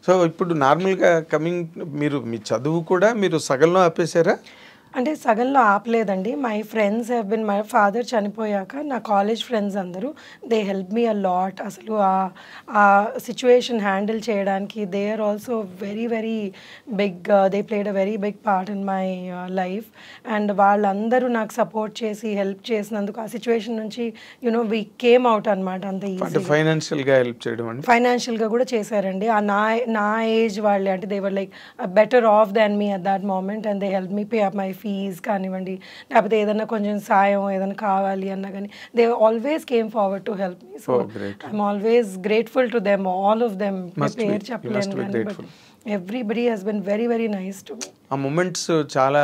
So ఇప్పుడు నార్మల్గా coming మీరు మీ చదువు కూడా మీరు సగంలో ఆపేశారా? అంటే సగంలో ఆపలేదండి. My friends have been my father చనిపోయాక నా కాలేజ్ ఫ్రెండ్స్ అందరూ they help me a lot. అసలు ఆ సిచ్యువేషన్ హ్యాండిల్ చేయడానికి they are also very very big, they played a very big part in my life. And వాళ్ళందరూ నాకు support చేసి help చేసినందుకు ఆ సిచ్యువేషన్ నుంచి యునో వి కేమ్ అవుట్ అనమాట. అంత ఈజీ ఫైనాన్షియల్గా హెల్ప్ చేయడం అండి. ఫైనాన్షియల్గా కూడా చేశారండి. నా ఏజ్ వాళ్ళే, అంటే they were like better off than me at that moment and they help me pay up my fees కానివ్వండి, లేకపోతే ఏదైనా కొంచెం సాయం ఏదైనా కావాలి అన్నా కానీ they always came forward to help me. So I'm always grateful to them, all of them. పేరు చెప్పలేను కానీ but everybody has been very very nice to me. ఆ మూమెంట్స్ చాలా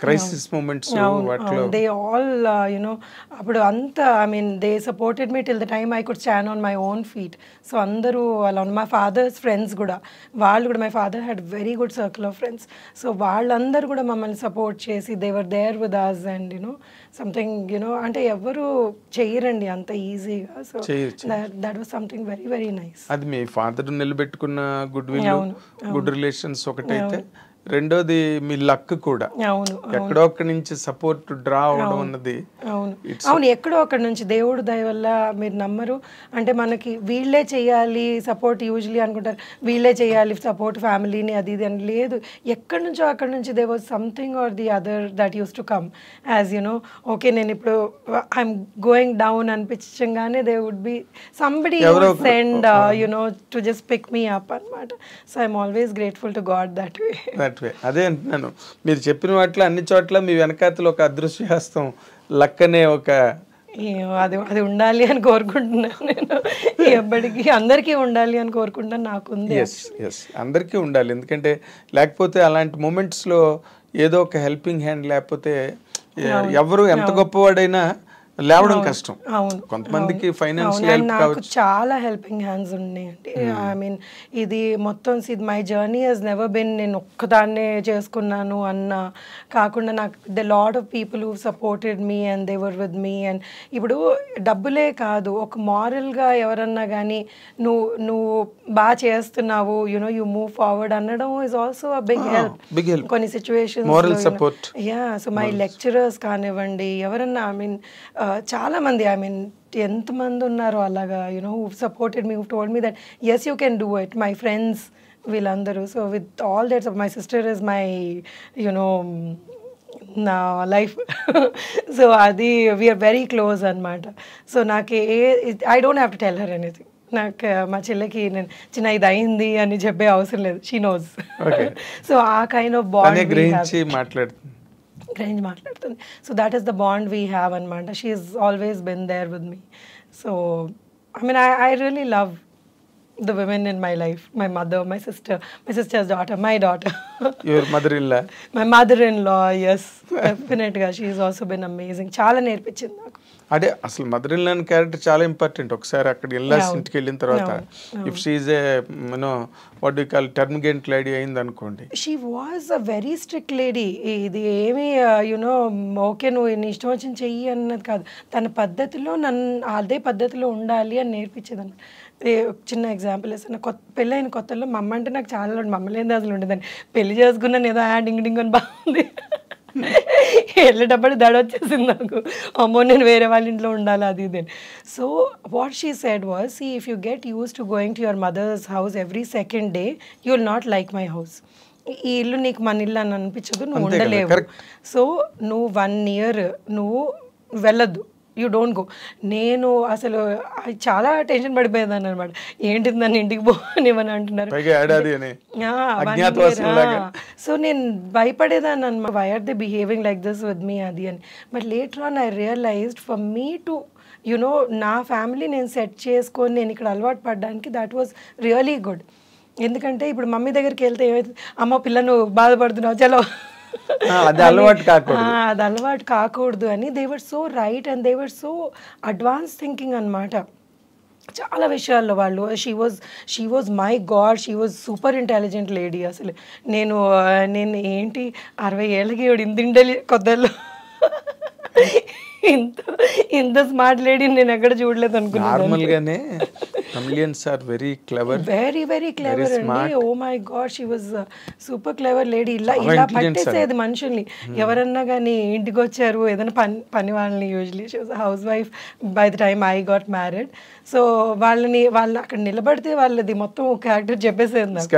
క్రైసిస్ మూమెంట్స్ వాటిలో దే ఆల్ యునో అప్పుడు అంతా I mean they supported me till the time I could stand on my own feet. So అందరూ అలా మా father's friends కూడా, వాళ్ళు కూడా, my father had very good circle of friends. So వాళ్ళందరూ కూడా మమ్మల్ని సపోర్ట్ చేసి they were there with us and you know something you know అంటే ఎవరు చెయ్యరండి అంత ఈజీగా. So that was something very very nice. అది మీ ఫాదర్ నిలబెట్టుకున్న గుడ్ విల్, గుడ్ రిలేషన్స్ ఒకటైతే, రెండోది మీ లక్ కూడా. ఎక్కడో అక్కడి నుంచి సపోర్ట్ డ్రా అవడం అన్నది. అవును, ఎక్కడో అక్కడి నుంచి దేవుడు దయ వల్ల. మీరు నమ్మరు, అంటే మనకి వీళ్ళే చేయాలి సపోర్ట్ యూజువలీ అనుకుంటారు, వీళ్ళే చేయాలి సపోర్ట్ ఫ్యామిలీని అది ఇది అని. లేదు, ఎక్కడి నుంచో అక్కడి నుంచి they was something or the other that used to come as you know okay నేను ఇప్పుడు ఐఎమ్ గోయింగ్ డౌన్ అనిపించగానే they would be somebody send you know to just pick me up అనమాట. So I'm always grateful to God that way. అదే అంటున్నాను, మీరు చెప్పిన వాటిలో అన్ని చోట్ల మీ వెనకాతలు ఒక అదృశ్యహస్తం, లక్ అనే ఒక అది ఉండాలి అని కోరుకుంటున్నాను నేను. ఎప్పటికీ అందరికీ ఉండాలి అని కోరుకుంటాను. నాకుంది. ఎస్ అందరికీ ఉండాలి, ఎందుకంటే లేకపోతే అలాంటి మూమెంట్స్లో ఏదో ఒక హెల్పింగ్ హ్యాండ్ లేకపోతే ఎవరు ఎంత గొప్పవాడైనా లేవడం కష్టం. అవును, కొంతమందికి ఫైనాన్షియల్ హెల్ప్ నాకు చాలా హెల్పింగ్ హ్యాండ్స్ ఉన్నాయండి. ఐ మీన్ ఇది మొత్తం my journey has never been నేను ఒక్కదాన్నే చేసుకున్నాను అన్న కాకుండా నాకు the lot of people who supported me and they were with me. And ఇప్పుడు డబ్బులే కాదు, ఒక మారల్గా ఎవరన్నా కానీ నువ్వు బాగా చేస్తున్నావు యునో యూ మూవ్ ఫార్వర్డ్ అనడం is also a big help కొన్ని situations. Yeah, so my lecturers కానివ్వండి, ఎవరన్నా ఐ మీన్ చాలా మంది, ఐ మీన్ ఎంతమంది ఉన్నారు అలాగా you know who supported me, who told me that yes you can do it. My friends వీళ్ళందరూ. So with all that my sister is my you know నా life. So అది వీఆర్ వెరీ క్లోజ్ అనమాట. So నాకు I don't have to tell her anything. నాకు మా చెల్లెకి నేను చిన్న ఇది అయింది అని చెప్పే అవసరం లేదు, షీ నోస్. సో ఆ కైండ్ ఆఫ్ బాండ్ మాట్లాడుతుంది. So that is the bond we have అనమాట. She is always been there with me. So I mean I really love the women in my life, my mother, my sister's daughter, my daughter. Your mother-in-law? My mother-in-law, yes, definitely. She has also been amazing. చాలా నేర్పించింది నాకు. అదే అసలు మదర్-ఇన్-లా character చాలా important. ఒకసారి అక్కడ ఇల్లాస్ ఇంటికి వెళ్ళిన తర్వాత if she is a you know what you call termagant lady అయింది అనుకోండి, she was a very strict lady. ఇది ఏమి యునో ఓకే నువ్వు నీ ఇష్టం వచ్చింది చెయ్యి అన్నది కాదు, తన పద్ధతిలో నన్ను అదే పద్ధతిలో ఉండాలి అని నేర్పించేది అన్నమాట. చిన్న ఎగ్జాంపుల్ వేస్తాను, పెళ్ళైన కొత్తలో మా అమ్మ అంటే నాకు చాలా మమ్మల్ని అసలు ఉండేదాన్ని. పెళ్లి చేసుకున్నాను ఏదో డింగ్ డింగ్ అని బాగుంది, వెళ్ళేటప్పుడు దడ వచ్చేసింది నాకు, అమ్మో నేను వేరే వాళ్ళ ఇంట్లో ఉండాలి అది ఇది. So what she said was, see if you get use to going to your mother's house every second day you will not like my house. ఈ ఇల్లు నీకు మన ఇల్లు అని అనిపించదు, నువ్వు ఉండలేవు. సో నువ్వు 1 year నువ్వు వెళ్ళొద్దు, యూ డోంట్ గో. నేను అసలు చాలా టెన్షన్ పడిపోయేదాన్ని అనమాట, ఏంటిది నన్ను ఇంటికి పోనివని అంటున్నారు. సో నేను భయపడేదాన్ని అనమాట, why are they behaving like this with me అది అని. But later on I realised for me to you know నా ఫ్యామిలీ నేను సెట్ చేసుకొని నేను ఇక్కడ అలవాటు పడడానికి దట్ వాజ్ రియలీ గుడ్. ఎందుకంటే ఇప్పుడు మమ్మీ దగ్గరికి వెళ్తే ఏమైతుంది, అమ్మ పిల్ల నువ్వు బాధపడుతున్నావు చలో అది అలవాటు కాకూడదు అని. They were so right and they were so advance thinking అనమాట చాలా విషయాల్లో వాళ్ళు. She was my god, she was super intelligent lady. అసలు నేను ఏంటి 60 ఏళ్ళకి ఇంత కొత్తలో ఇంత ఇంత స్మార్ట్ లేడీ నేను ఎక్కడ చూడలేదు అనుకున్నాను. నార్మల్ గానే chameleons are very clever, very very clever అండి. Oh my god, she was super clever lady. ఇలా పట్టేసేది మనుషుల్ని. ఎవరన్నా కానీ ఇంటికి వచ్చారు ఏదైనా పని వాళ్ళని, usually she was house wife by the time I got married. So వాళ్ళు అక్కడ నిలబడితే వాళ్ళది మొత్తం క్యారెక్టర్ చెప్పేసేది నాకు.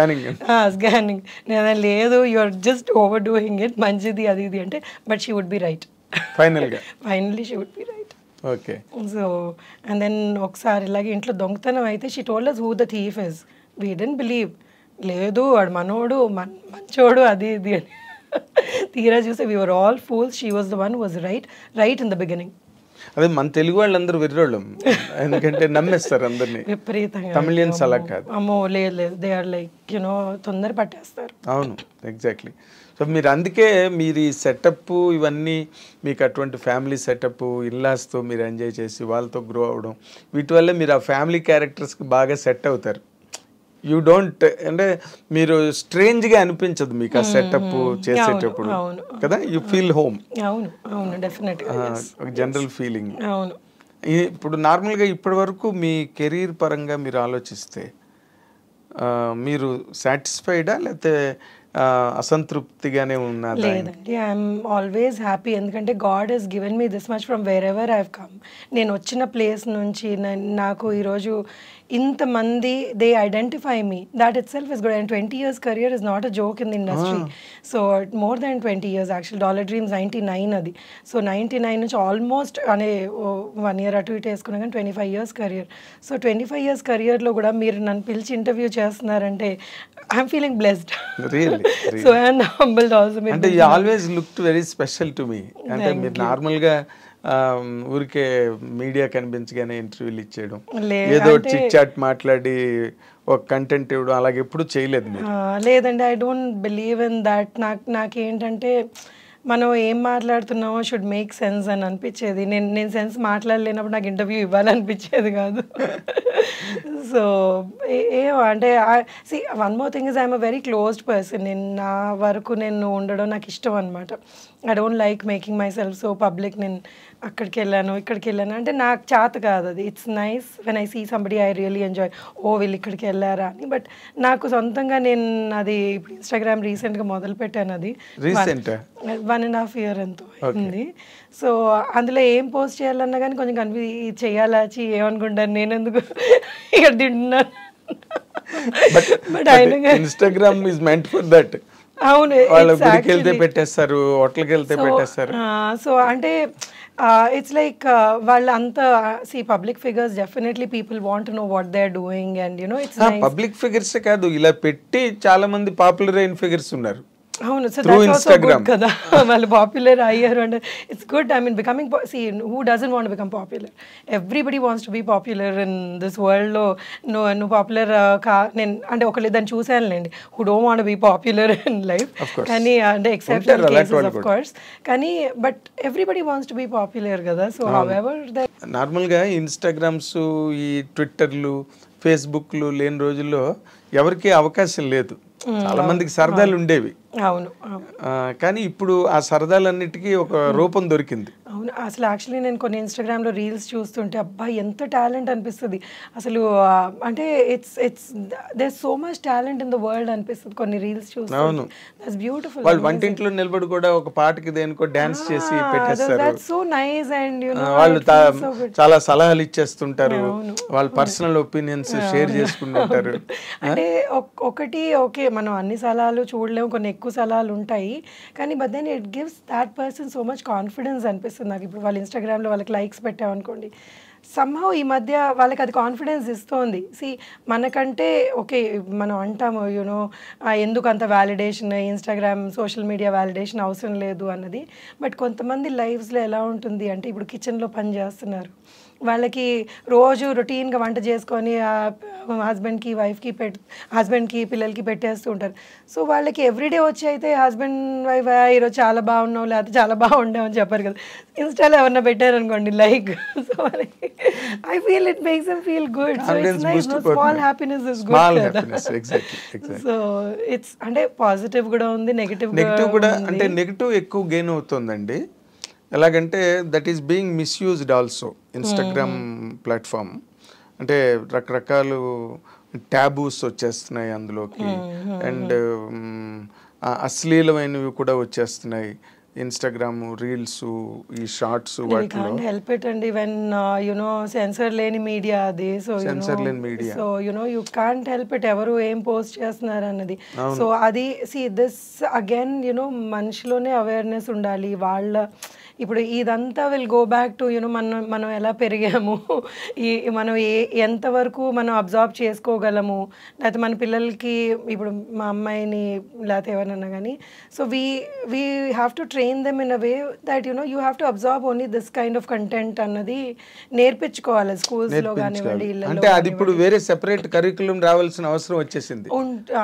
స్కానింగ్. నేను లేదు, you are just over doing it, మంచిది అది ఇది అంటే, but she would be right. Finally she would be right. Okay. So and then ఒకసారి ఇలాగే ఇంట్లో దొంగతనం అయితే షీ టోల్డ్ us who the thief is. We didn't believe. లేదు వాడు మనోడు మంచోడు అది ఇది అని. తీరా చూస్తే we were all fools. She was the one who was right in the beginning. అదే మన తెలుగు వాళ్ళందరూ వెర్రోళ్ళం, ఎందుకంటే నమ్మేస్తారు అందరినీ. విపరీతంగా. తమిళియన్స్ అలా కాదు. అమ్మో లేదు, దే ఆర్ లైక్ తొందర పట్టేస్తారు. అవును, ఎగ్జాక్ట్లీ. సో మీరు అందుకే మీరు ఈ సెటప్ ఇవన్నీ మీకు అటువంటి ఫ్యామిలీ సెటప్ ఇల్లాస్తో మీరు ఎంజాయ్ చేసి వాళ్ళతో గ్రో అవ్వడం, వీటి వల్ల మీరు ఆ ఫ్యామిలీ క్యారెక్టర్స్కి బాగా సెట్ అవుతారు. యూ డోంట్ అంటే మీరు స్ట్రేంజ్గా అనిపించదు మీకు ఆ సెటప్ చేసేటప్పుడు కదా, యూ ఫీల్ హోమ్. అవును అవును, డెఫినెట్గా ఒక జనరల్ ఫీలింగ్. అవును. ఇప్పుడు నార్మల్గా ఇప్పటి వరకు మీ కెరీర్ పరంగా మీరు ఆలోచిస్తే మీరు సాటిస్ఫైడా లేకపోతే అసంతృప్తిగానే ఉన్నదా? లేదండి, ఐఎమ్ ఆల్వేస్ హ్యాపీ. ఎందుకంటే god has given me this much from wherever I have come. నేను వచ్చిన ప్లేస్ నుంచి నాకు ఈరోజు ఇంతమంది they identify me, that itself is good. And 20 years career is not a joke in the industry. So more than 20 years actual. Dollar dreams 99 అది. So 99 నుంచి almost అనే 1 year అటు ఇటు వేసుకున్నా కానీ 25 years career. సో 25 years careerలో కూడా మీరు నన్ను పిలిచి ఇంటర్వ్యూ చేస్తున్నారంటే I'm feeling blessed. So and humbled also. అంటే you always looked very special to me. అంటే మీరు నార్మల్గా ఊరికే మీడియా కనిపించగానే ఇంటర్వ్యూలు ఇచ్చేయడం, ఏదో చిట్ చాట్ మాట్లాడి ఒక కంటెంట్ ఇవ్వడం, అలాగే ఎప్పుడు చేయలేదు మీరు? లేదండి, I don't believe in that. నాకేంటంటే మనం ఏం మాట్లాడుతున్నామో షుడ్ మేక్ సెన్స్ అని అనిపించేది. నేను సెన్స్ మాట్లాడలేనప్పుడు నాకు ఇంటర్వ్యూ ఇవ్వాలనిపించేది కాదు. సో అంటే one more thing is I'm a very closed person. నేను నా వరకు నేను ఉండడం నాకు ఇష్టం అనమాట. I don't like making my self so public. నేను అక్కడికి వెళ్ళాను ఇక్కడికి వెళ్ళాను అంటే నాకు చేత కాదు అది. It's nice when I see somebody I really enjoy, oh వీళ్ళు ఇక్కడికి వెళ్ళారా అని. బట్ నాకు సొంతంగా నేను అది ఇప్పుడు ఇన్స్టాగ్రామ్ రీసెంట్గా మొదలు పెట్టాను. అది 1.5 year ఎంతో అయింది. సో అందులో ఏం పోస్ట్ చేయాలన్నా కానీ కొంచెం చేయాలా ఏమనుకుంటాను నేను ఎందుకు ఇక్కడ తింటున్నాను. But Instagram is meant for that. అవును, వాళ్ళ గుడికి వెళ్తే పెట్టేస్తారు, హోటల్కి వెళ్తే పెట్టేస్తారు. సో అంటే ఇట్స్ లైక్ వాళ్ళంతా public figures, definitely people want to know what they are doing and it's public figures కాదు, ఇలా పెట్టి చాలా మంది పాపులర్ అయిన ఫిగర్స్ ఉన్నారు. అవును, సో దట్స్ ఆల్సో గుడ్ కదా. వాళ్ళు పాపులర్ అయ్యారు అంటే it's good. I mean becoming who doesn't want become popular? Everybody wants to be popular in this వరల్డ్లో. నువ్వు పాపులర్ నేను అంటే ఒకళ్ళు దాన్ని చూసానులేండి who don't want be popular in life. కానీ అంటే ఎక్సెప్షనల్ కేసెస్ ఆఫ్ కోర్స్, కానీ but everybody wants to be popular కదా. సో హౌఎవర్ నార్మల్గా ఇన్స్టాగ్రామ్స్, ఈ ట్విట్టర్లు, ఫేస్బుక్లు లేని రోజుల్లో ఎవరికి అవకాశం లేదు. చాలా మందికి సరదాలు ఉండేవి. అవును, కానీ ఇప్పుడు ఆ సరదాలన్నిటికీ ఒక రూపం దొరికింది. అవును, అసలు యాక్చువల్లీ నేను కొన్ని ఇన్స్టాగ్రామ్లో రీల్స్ చూస్తుంటే అబ్బాయి ఎంత టాలెంట్ అనిపిస్తుంది అసలు. అంటే it's there so much talent in the world అనిపిస్తుంది కొన్ని రీల్స్ చూస్తే. అవును, దట్స్ బ్యూటిఫుల్. వాళ్ళు వంటింట్లో నిలబడి కూడా ఒక పాటకి దేనికో డాన్స్ చేసి పెట్టేస్తారు. That's so nice. అండ్ వాళ్ళు చాలా సలహాలు ఇచ్చేస్తుంటారు, వాళ్ళ పర్సనల్ ఒపీనియన్స్ షేర్ చేసుకుంటుంటారు. అంటే ఒకటి ఓకే, మనం అన్ని సలహాలు చూడలేము, కొన్ని ఎక్కువ సలహాలు ఉంటాయి, కానీ but then it gives that person so much confidence అనిపిస్తుంది నాకు. ఇప్పుడు వాళ్ళు ఇన్స్టాగ్రామ్లో వాళ్ళకి లైక్స్ పెట్టామనుకోండి, సమ్హౌ ఈ మధ్య వాళ్ళకి అది కాన్ఫిడెన్స్ ఇస్తోంది. మనకంటే ఓకే మనం అంటాము ఎందుకు అంత validation, Instagram social media validation అవసరం లేదు అన్నది. బట్ కొంతమంది లైఫ్స్లో ఎలా ఉంటుంది అంటే ఇప్పుడు కిచెన్లో పని చేస్తున్నారు, వాళ్ళకి రోజు రొటీన్గా వంట చేసుకొని హస్బెండ్కి వైఫ్కి హస్బెండ్కి పిల్లలకి పెట్టేస్తూ ఉంటారు. సో వాళ్ళకి ఎవ్రీడే వచ్చి అయితే హస్బెండ్ వైఫ్ ఈరోజు చాలా బాగున్నావు లేకపోతే చాలా బాగుండావు అని చెప్పారు కదా. ఇన్స్టాలో ఎవరన్నా పెట్టారనుకోండి లైక్, సో వాళ్ళకి I feel it makes them feel good. So it's nice, small happiness is good కదా. సో ఇట్స్ అంటే పాజిటివ్ కూడా ఉంది, నెగటివ్ కూడా. అంటే నెగటివ్ ఎక్కువ గెయిన్ అవుతుందండి. ఎలాగంటే that is being misused also Instagram platform. అంటే రకరకాలు ట్యాబూస్ వచ్చేస్తున్నాయి అందులోకి, అండ్ అశ్లీలమైనవి కూడా వచ్చేస్తున్నాయి. ఇన్స్టాగ్రామ్ రీల్స్, ఈ షార్ట్స్, వాటిలో హెల్ప్ ఇట్ అండి వెన్ సెన్సర్ లేని మీడియా అది. సో సెన్సర్ లేని media, so you can't help it ఎవరు ఏం పోస్ట్ చేస్తున్నారు అన్నది. సో అది దిస్ అగైన్ మనిషిలోనే అవేర్నెస్ ఉండాలి. వాళ్ళ ఇప్పుడు ఇదంతా విల్ గో బ్యాక్ టు మనం ఎలా పెరిగాము, మనం ఎంతవరకు మనం అబ్జర్వ్ చేసుకోగలము, లేకపోతే మన పిల్లలకి ఇప్పుడు మా అమ్మాయిని లేకపోతే ఎవరన్నా కానీ. So we have to train them in a way that you have to observe only this kind of content అన్నది నేర్పించుకోవాలి స్కూల్స్లో కానివ్వండి. అంటే అది ఇప్పుడు వేరే సెపరేట్ కరికులం రావాల్సిన అవసరం వచ్చేసింది,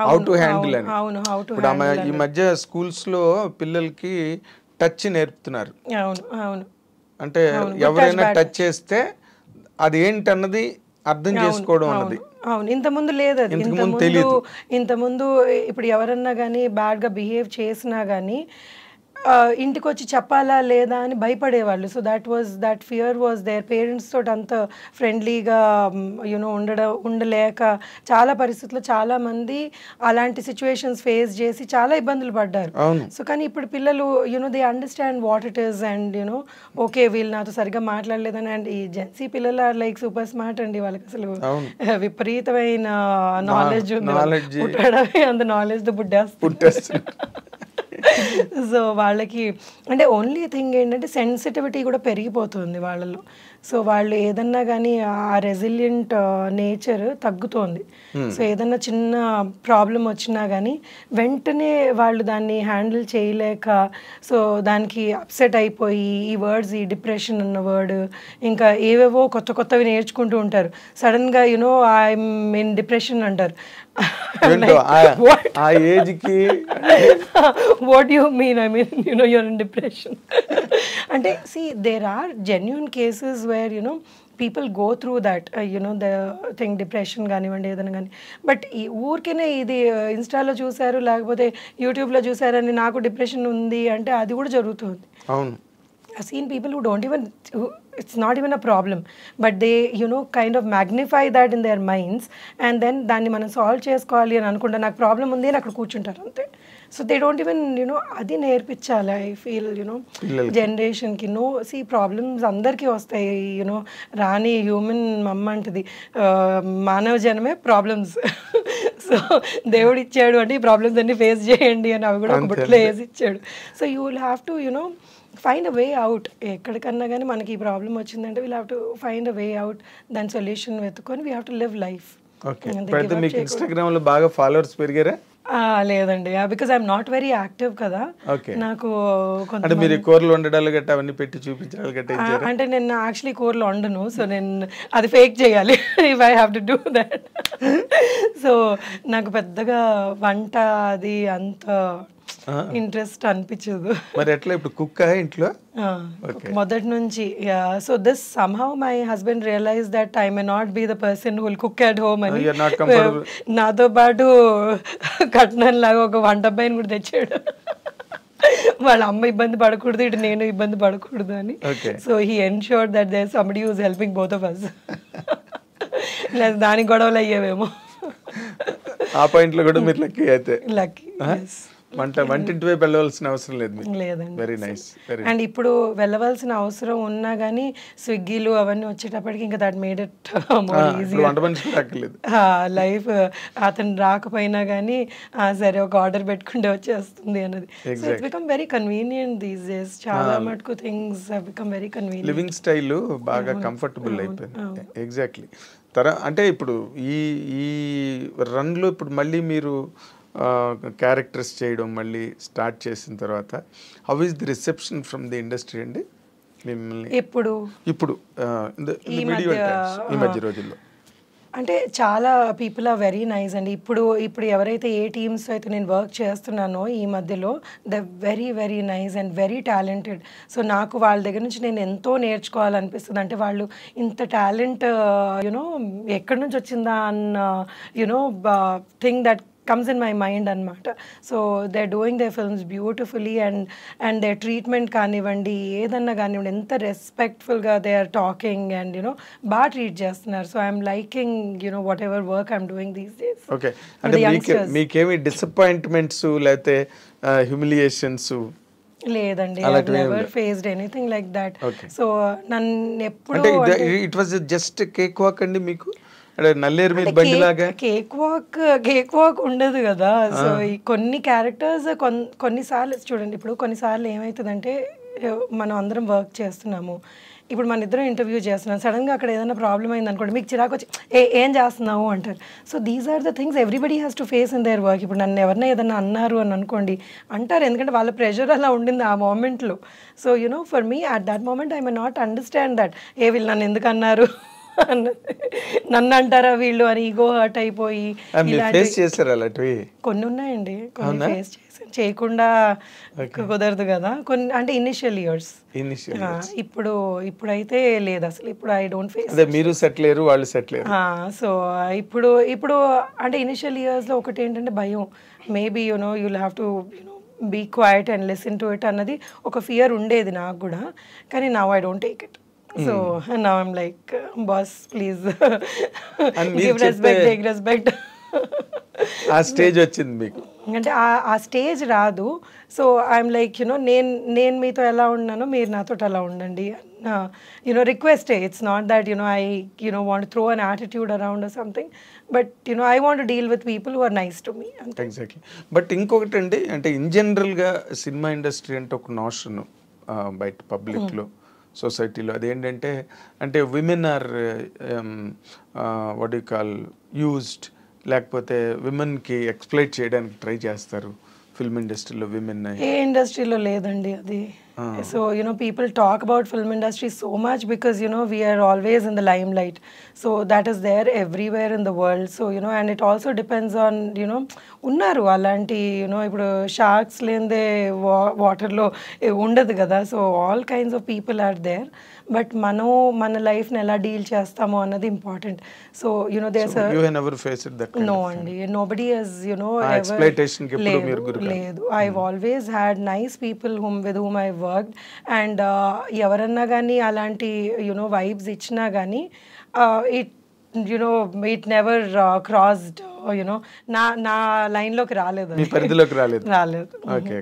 హౌ టు హ్యాండిల్ అని. అవును, హౌ టు ఈ మధ్య స్కూల్స్లో పిల్లలకి టచ్ నేర్పుతున్నారు. అవును అవును. అంటే ఎవరైనా టచ్ చేస్తే అది ఏంటన్నది అర్థం చేసుకోవడం అన్నది. అవును, ఇంతకుముందు లేదు అది. ఇంతకుముందు ఇప్పుడు ఎవరన్నా కానీ బ్యాడ్గా బిహేవ్ చేసినా కానీ ఇంటికి వచ్చి చెప్పాలా లేదా అని భయపడేవాళ్ళు. So that fear was there. Parents తోటి అంత ఫ్రెండ్లీగా ఉండలేక చాలా పరిస్థితుల్లో చాలామంది అలాంటి సిచ్యువేషన్స్ ఫేస్ చేసి చాలా ఇబ్బందులు పడ్డారు. సో కానీ ఇప్పుడు పిల్లలు they understand what it is and okay వీళ్ళు నాతో సరిగ్గా మాట్లాడలేదని. అండ్ ఈ జెన్సీ పిల్లలు ఆర్ లైక్ సూపర్ స్మార్ట్ అండి. వాళ్ళకి అసలు విపరీతమైన నాలెడ్జ్ ఉంది, పుట్టడమే అంత నాలెడ్జ్తో పుట్టేస్తారు. సో వాళ్ళకి అంటే ఓన్లీ థింగ్ ఏంటంటే సెన్సిటివిటీ కూడా పెరిగిపోతుంది వాళ్ళలో. సో వాళ్ళు ఏదన్నా కానీ ఆ రెసిలియంట్ నేచర్ తగ్గుతోంది. సో ఏదన్నా చిన్న ప్రాబ్లం వచ్చినా కానీ వెంటనే వాళ్ళు దాన్ని హ్యాండిల్ చేయలేక సో దానికి అప్సెట్ అయిపోయి ఈ వర్డ్స్, ఈ డిప్రెషన్ అన్న వర్డ్, ఇంకా ఏవేవో కొత్త కొత్తవి నేర్చుకుంటూ ఉంటారు. సడన్గా ఐఎమ్ ఇన్ డిప్రెషన్ అంటారు. ఆ ఏజ్కి what you mean? I mean you're in depression అంటే there are genuine cases where people go through that the thing, depression కానివ్వండి ఏదైనా కానీ. బట్ ఈ ఊరికేనే ఇది ఇన్స్టాలో చూసారు లేకపోతే యూట్యూబ్లో చూసారని నాకు డిప్రెషన్ ఉంది అంటే అది కూడా జరుగుతుంది. అవును, I've seen people who don't even, it's not even a problem, but they kind of magnify that in their minds and then దాన్ని మనం సాల్వ్ చేసుకోవాలి అని అనుకుంటా నాకు ప్రాబ్లం ఉంది అని అక్కడ కూర్చుంటారు అంతే. సో దే డోంట్ ఈవెన్ అది నేర్పించాలి. ఐ ఫీల్ జనరేషన్కి ప్రాబ్లమ్స్ అందరికీ వస్తాయి. రాని హ్యూమన్ మమ్మ అంటది మానవ జనమే ప్రాబ్లమ్స్. సో దేవుడు ఇచ్చాడు అంటే ఈ ప్రాబ్లమ్స్ అన్ని ఫేస్ చేయండి అని అవి కూడా ఒక బుట్టలో వేసి ఇచ్చాడు. So you will have to find a way out. ఎక్కడికన్నా కానీ మనకి ఈ ప్రాబ్లం వచ్చిందంటే we'll have to find a way out, దాని సొల్యూషన్ వెతుకొని we have to live life. మీకు ఇన్స్టాగ్రామ్లో బాగా ఫాలోవర్స్ పెరిగారా? లేదండి, because I'm not very active కదా. నాకు అంటే మీరు కూరలు వండడాలు గట్ట అవన్నీ పెట్టి చూపించాలి గట్ట అంటే నేను యాక్చువల్లీ కూరలు వండను. సో నేను అది ఫేక్ చేయాలి if I have to do that. So నాకు పెద్దగా వంట అది అంత ఇంట్రెస్ట్ అనిపించదు. మరి ఎట్లా ఇప్పుడు కుక్ ఇంట్లో మొదటి నుంచి. So this somehow my husband realize that I may not be the person who will cook at home అని నాతో పాటు కట్నం లాగా ఒక వంట అబ్బాయిని కూడా తెచ్చాడు. వాళ్ళ అమ్మ ఇబ్బంది పడకూడదు, ఇటు నేను ఇబ్బంది పడకూడదు అని. So he ensured that there somebody who is helping both of us. లేదా దానికి గొడవలు అయ్యేవేమో. ఆ పాయింట్లో కూడా మీరు లక్కీ అయితే. లక్కీ. వంటింటి వైపు వెళ్ళవలసిన అవసరం లేదు. లేదండి. Very nice. అండ్ ఇప్పుడు వెళ్ళవలసిన అవసరం ఉన్నా కానీ స్విగ్గీలు అవన్నీ వచ్చేటప్పటికి ఇంకా that made it more easy. Life అతను రాకపోయినా కానీ సరే ఒక ఆర్డర్ పెట్టుకుంటే వచ్చేస్తుంది అన్నది. So it's become very convenient these days. చాలా మటుకు things have become very convenient. Living style బాగా కంఫర్టబుల్ అయిపోయింది. ఎగ్జాక్ట్లీ. అంటే ఇప్పుడు ఈ రన్లో ఇప్పుడు మళ్ళీ మీరు క్యారెక్టర్స్ చేయడం మళ్ళీ స్టార్ట్ చేసిన తర్వాత how is the reception from the industry అండి మిమ్మల్ని ఇప్పుడు ఈ మధ్య రోజుల్లో? అంటే చాలా పీపుల్ ఆర్ వెరీ నైస్ అండి. ఇప్పుడు ఎవరైతే ఏ టీమ్స్ అయితే నేను వర్క్ చేస్తున్నానో ఈ మధ్యలో the very very nice and very talented. So నాకు వాళ్ళ దగ్గర నుంచి నేను ఎంతో నేర్చుకోవాలనిపిస్తుంది. అంటే వాళ్ళు ఇంత టాలెంట్ ఎక్కడి నుంచి వచ్చిందా అన్న thing that comes in my mind అనమాట. So they are doing they films beautifully and they treatment కానివ్వండి ఏదన్నా కానివ్వండి ఎంత రెస్పెక్ట్ఫుల్గా they are talking and you know బాగా ట్రీట్ చేస్తున్నారు. So I'm liking you know whatever work I'm doing these days. Okay, అంటే మీకేమి డిసప్పాయింట్మెంట్స్ లేకపోతే హ్యూమిలియేషన్స్ లేదండి, I never faced anything like that. So నన్ను ఎప్పుడు అంటే it was just cake walk అండి మీకు, అంటే నల్లేరు మీద బండి లాగా కేక్ వాక్ ఉండదు కదా. సో ఈ కొన్ని క్యారెక్టర్స్ కొన్నిసార్లు చూడండి, ఇప్పుడు కొన్నిసార్లు ఏమవుతుందంటే మనం అందరం వర్క్ చేస్తున్నాము, ఇప్పుడు మన ఇద్దరం ఇంటర్వ్యూ చేస్తున్నాం, సడన్గా అక్కడ ఏదైనా ప్రాబ్లం అయింది అనుకోండి, మీకు చిరాకు వచ్చి ఏం చేస్తున్నావు అంటారు. So these are the things everybody has to face in their work. ఇప్పుడు నన్ను ఎవరైనా ఏదైనా అన్నారు అని అనుకోండి అంటారు, ఎందుకంటే వాళ్ళ ప్రెషర్ అలా ఉండింది ఆ మూమెంట్లో. So you know for me at that moment I may not understand that వీళ్ళు నన్ను ఎందుకు అన్నారు, నన్ను అంటారా వీళ్ళు అని ఈగో హర్ట్ అయిపోయి కొన్ని ఉన్నాయండి. కొన్ని ఫేస్ చేసాను, చేయకుండా కుదరదు కదా కొన్ని, అంటే ఇనిషియల్ ఇయర్స్. ఇప్పుడైతే లేదు అసలు, ఇప్పుడు ఐ డోంట్ ఫేస్. మీరు సెటిల్ అయ్యారు, వాళ్ళు సెటిల్ అయ్యారు. సో ఇప్పుడు అంటే ఇనిషియల్ ఇయర్స్లో ఒకటి ఏంటంటే భయం, maybe you know you'll have to you know be quiet and listen to it అన్నది ఒక ఫియర్ ఉండేది నాకు కూడా, కానీ now I don't take it. So now I'm like, boss, please give respect, take respect. ఆ స్టేజ్ వచ్చింది మీకు అంటే ఆ స్టేజ్ రాదు. సో ఐఎమ్ లైక్ యూనో నేను మీతో ఎలా ఉన్నానో మీరు నాతో అలా ఉండండి, యూనో రిక్వెస్టే. It's not that you know I you know want throw an attitude around or something, but you know I want deal with people who are nice to me. Exactly. But ఇంకొకటి అండి, అంటే ఇన్ జనరల్గా సినిమా ఇండస్ట్రీ అంటే ఒక notion బయట పబ్లిక్లో సొసైటీలో అదేంటంటే, అంటే women are what you call used, లేకపోతే విమెన్కి ఎక్స్ప్లైట్ చేయడానికి ట్రై చేస్తారు ఫిల్మ్ ఇండస్ట్రీలో. విమెన్ ఏ ఇండస్ట్రీలో లేదండి అది. So you know people talk about film industry so much because you know we are always in the lime light. So that is there everywhere in the world. So you know and it also depends on you know ఉన్నారు అలాంటి you know ఇప్పుడు sharks లేనిదే వాటర్లో ఉండదు కదా. So all kinds of people are there, but మనం మన లైఫ్ని ఎలా డీల్ చేస్తామో అన్నది ఇంపార్టెంట్. సో యూనో నో అండి, నోబడీ హస్ యూనో లేదు. I always had nice people with whom I worked, and ఎవరన్నా కానీ అలాంటి యూనో వైబ్స్ ఇచ్చినా కానీ ఇట్ నెవర్ క్రాస్డ్ యూనో నా లైన్లోకి రాలేదు, పరిధిలోకి రాలేదు. రాలేదు. ఓకే.